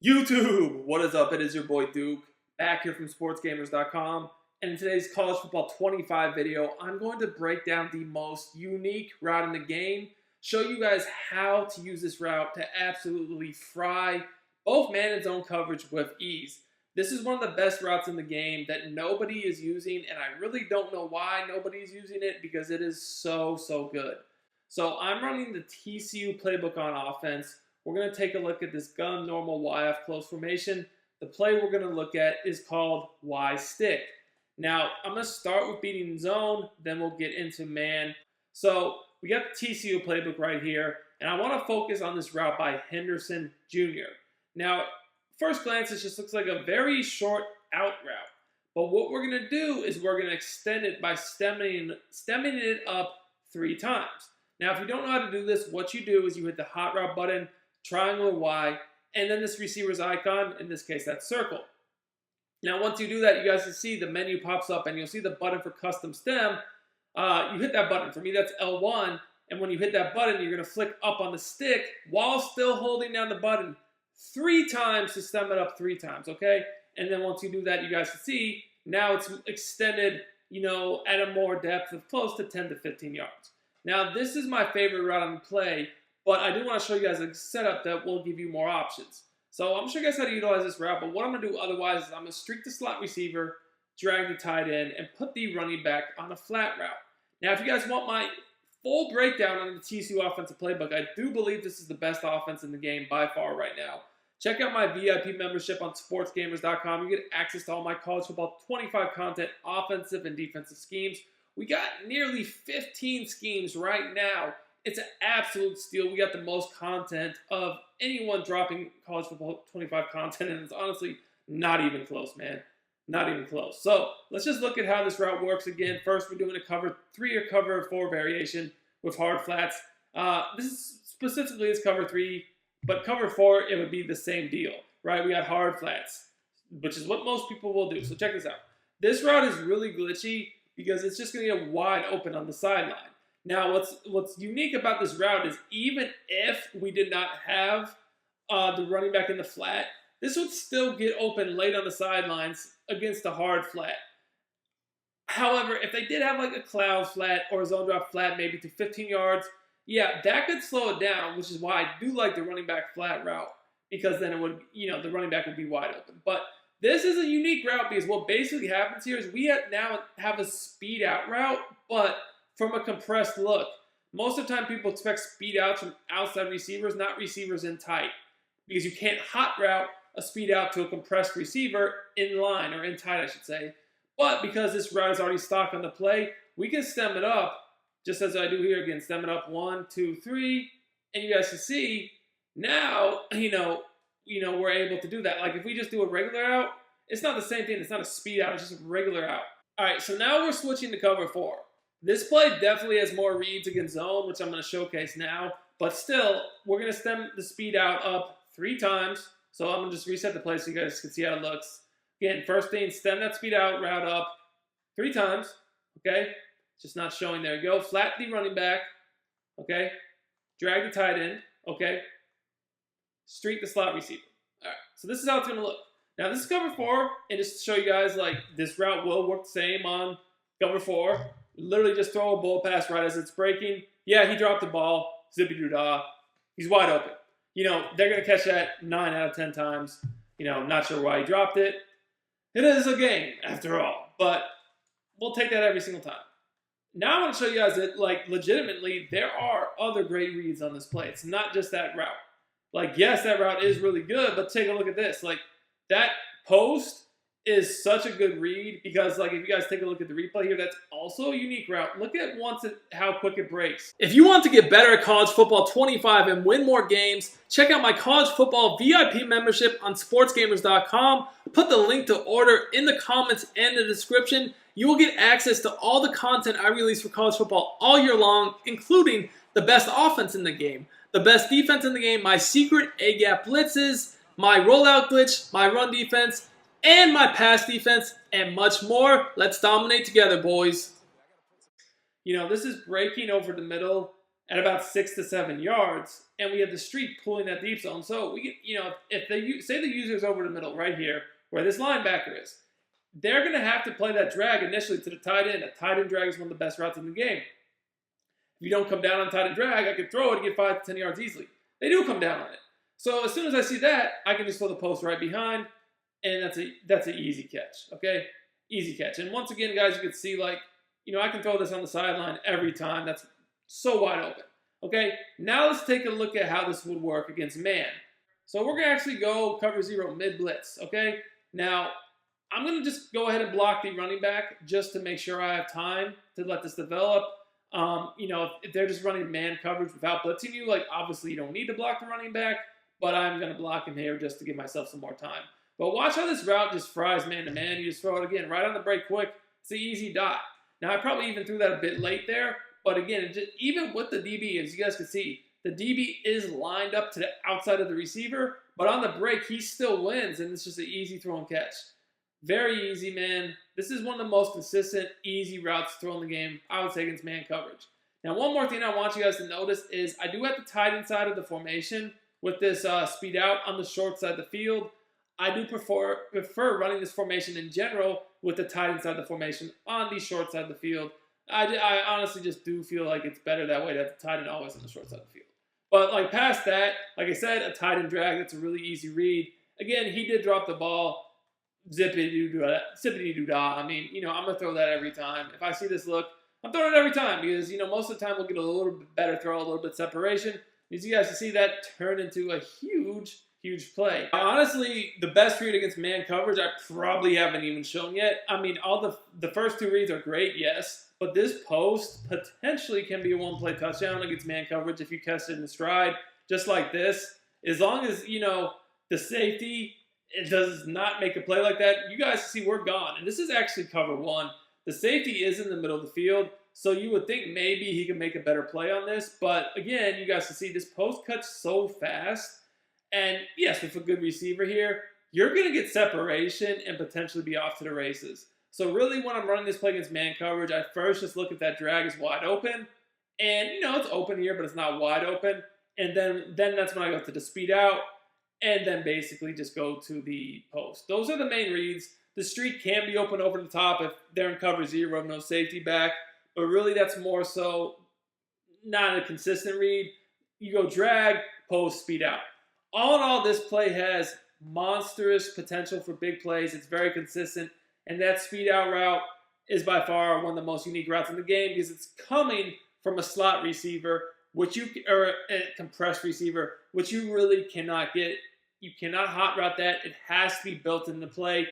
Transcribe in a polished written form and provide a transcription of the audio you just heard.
YouTube, what is up? It is your boy Duke, back here from Sportsgamerz.com. And in today's college football 25 video, I'm going to break down the most unique route in the game, show you guys how to use this route to absolutely fry both man and zone coverage with ease. This is one of the best routes in the game that nobody is using, and I really don't know why nobody is using it because it is so good. So I'm running the TCU playbook on offense. We're going to take a look at this gun normal YF close formation. The play we're going to look at is called Y stick. Now, I'm going to start with beating zone, then we'll get into man. So we got the TCU playbook right here, and I want to focus on this route by Henderson Jr. Now, first glance, it just looks like a very short out route. But what we're going to do is we're going to extend it by stemming it up 3 times. Now, if you don't know how to do this, what you do is you hit the hot route button, triangle Y, and then this receiver's icon, in this case, that circle. Now, once you do that, you guys can see the menu pops up, and you'll see the button for custom stem. You hit that button. For me, that's L1, and when you hit that button, you're going to flick up on the stick while still holding down the button 3 times to stem it up 3 times, okay? And then once you do that, you guys can see, now it's extended, at a more depth of close to 10 to 15 yards. Now, this is my favorite route on the play, but I do want to show you guys a setup that will give you more options. So I'm going to show you guys how to utilize this route, but what I'm going to do otherwise is I'm going to streak the slot receiver, drag the tight end, and put the running back on a flat route. Now, if you guys want my full breakdown on the TCU offensive playbook, I do believe this is the best offense in the game by far right now. Check out my VIP membership on Sportsgamerz.com. You get access to all my college football 25 content, offensive and defensive schemes. We got nearly 15 schemes right now. It's an absolute steal. We got the most content of anyone dropping college football 25 content, and it's honestly not even close, man. Not even close. So let's just look at how this route works again. First, we're doing a cover 3 or cover 4 variation with hard flats. This is specifically is cover 3, but cover 4, it would be the same deal, right? We got hard flats, which is what most people will do. So check this out. This route is really glitchy because it's just going to get wide open on the sideline. Now, what's unique about this route is even if we did not have the running back in the flat, this would still get open late on the sidelines against a hard flat. However, if they did have like a cloud flat or a zone drop flat, maybe to 15 yards, yeah, that could slow it down, which is why I do like the running back flat route, because then it would, the running back would be wide open. But this is a unique route because what basically happens here is we now have a speed out route, but from a compressed look. Most of the time people expect speed outs from outside receivers, not receivers in tight. Because you can't hot route a speed out to a compressed receiver in line, or in tight I should say. But because this route is already stock on the play, we can stem it up, just as I do here again, stem it up 1, 2, 3, and you guys can see, now, we're able to do that. Like if we just do a regular out, it's not the same thing, it's not a speed out, it's just a regular out. All right, so now we're switching to cover 4. This play definitely has more reads against zone, which I'm going to showcase now. But still, we're going to stem the speed out up 3 times. So I'm going to just reset the play so you guys can see how it looks. Again, first thing, stem that speed out route up 3 times. Okay? Just not showing. There you go. Flat the running back. Okay? Drag the tight end. Okay? Streak the slot receiver. All right. So this is how it's going to look. Now, this is cover 4. And just to show you guys, like, this route will work the same on cover 4. Literally just throw a bull pass right as it's breaking. Yeah, he dropped the ball. Zippy-doo-dah. He's wide open. They're going to catch that 9 out of 10 times. Not sure why he dropped it. It is a game, after all. But we'll take that every single time. Now I want to show you guys that, legitimately, there are other great reads on this play. It's not just that route. Yes, that route is really good, but take a look at this. That post is such a good read because, if you guys take a look at the replay here, that's also a unique route. Look at how quick it breaks. If you want to get better at college football 25 and win more games, check out my college football VIP membership on Sportsgamerz.com. Put the link to order in the comments and the description. You will get access to all the content I release for college football all year long, including the best offense in the game, the best defense in the game, my secret A-gap blitzes, my rollout glitch, my run defense, and my pass defense, and much more. Let's dominate together, boys. This is breaking over the middle. at about 6 to 7 yards, and we have the streak pulling that deep zone. So we can, if they say the user's over the middle right here, where this linebacker is, they're going to have to play that drag initially to the tight end. A tight end drag is one of the best routes in the game. If you don't come down on tight end drag, I could throw it and get 5 to 10 yards easily. They do come down on it. So as soon as I see that, I can just throw the post right behind, and that's an easy catch, okay? Easy catch. And once again, guys, you can see, I can throw this on the sideline every time. That's so wide open, okay? Now let's take a look at how this would work against man. So we're going to actually go cover 0 mid-blitz, okay? Now, I'm going to just go ahead and block the running back just to make sure I have time to let this develop. If they're just running man coverage without blitzing you, obviously you don't need to block the running back, but I'm going to block him here just to give myself some more time. But watch how this route just fries man-to-man. You just throw it again right on the break quick. It's an easy dot. Now, I probably even threw that a bit late there, but again, even with the DB, as you guys can see, the DB is lined up to the outside of the receiver, but on the break, he still wins, and it's just an easy throw and catch. Very easy, man. This is one of the most consistent, easy routes to throw in the game, I would say, against man coverage. Now, one more thing I want you guys to notice is I do have the tight end side of the formation with this speed out on the short side of the field. I do prefer running this formation in general with the tight end side of the formation on the short side of the field. I honestly just do feel like it's better that way to have the tight end always on the short side of the field. But past that, like I said, a tight end drag, that's a really easy read. Again, he did drop the ball. Zippity-doo-dah. I mean, I'm going to throw that every time. If I see this look, I'm throwing it every time because, most of the time we'll get a little bit better throw, a little bit separation. As you guys can see, that turned into a huge play. Honestly, the best read against man coverage I probably haven't even shown yet. I mean, all the first 2 reads are great, yes, but this post potentially can be a one-play touchdown against man coverage if you catch it in stride, just like this. As long as, the safety does not make a play like that, you guys see we're gone. And this is actually cover 1. The safety is in the middle of the field, so you would think maybe he could make a better play on this. But again, you guys can see this post cuts so fast. And yes, with a good receiver here, you're going to get separation and potentially be off to the races. So really, when I'm running this play against man coverage, I first just look if that drag is wide open. And, it's open here, but it's not wide open. And then that's when I go to the speed out and then basically just go to the post. Those are the main reads. The streak can be open over the top if they're in cover 0, no safety back. But really, that's more so not a consistent read. You go drag, post, speed out. All in all, this play has monstrous potential for big plays. It's very consistent. And that speed out route is by far one of the most unique routes in the game because it's coming from a slot receiver, or a compressed receiver, which you really cannot get. You cannot hot route that. It has to be built into play.